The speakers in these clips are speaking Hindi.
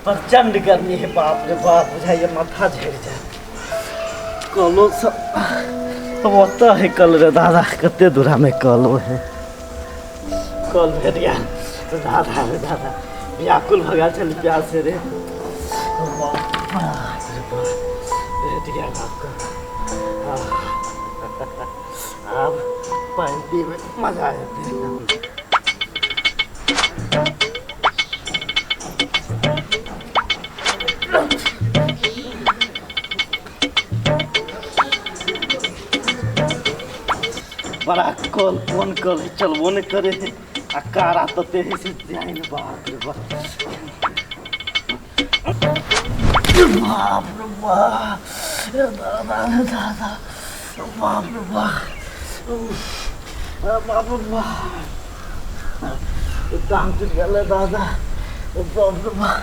प्रचंड गर्मी है, बाप रे बाप, बुझाइए माथा झड़ जाए। कलो सब होता है कल रे दादा, कते दूरा में कलो है। कल भेट गया तो दादा रे दादा व्याकुल भगा चल प्यास से रे। भेट गया आपको। अब पानी में मजा आ जाता है। बड़ा कल कौन कल है, चलबो नहीं करे है। आ कारा तो तेरे से जाए न, बाप रे बाप। बाप रे बाप, दादा दादा, बाप रे बाप, बाप रे बाप, टांग टूट गया दादा, बाप रे बाप,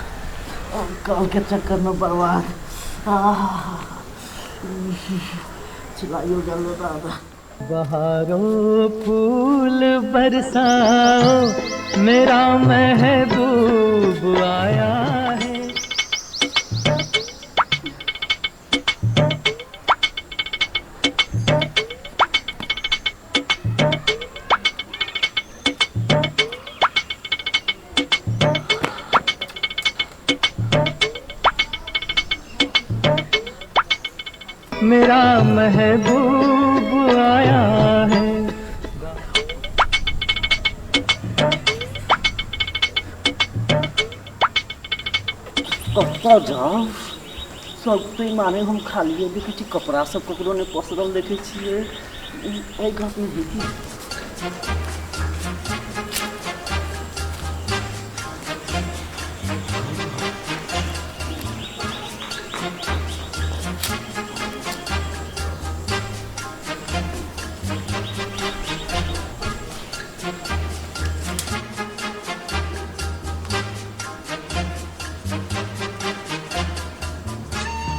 कल के चक्कर में बर्बाद। चिल्लाइयो गया दादा। बहारों फूल बरसाओ, मेरा महबूब आया है। मेरा महबूब आया है। कब जाओ सब तो माने हम खाली देखे छी, कपड़ा सब ककरो ने पसरल देखे छिए। एक घास में देखी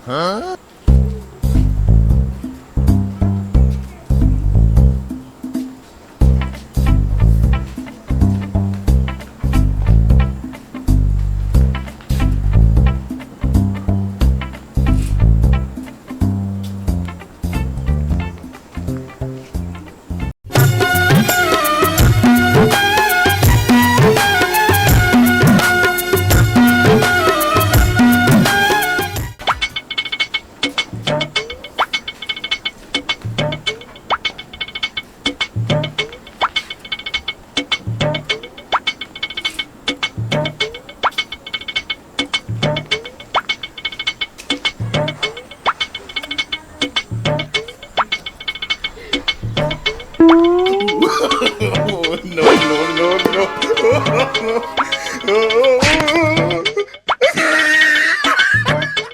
no.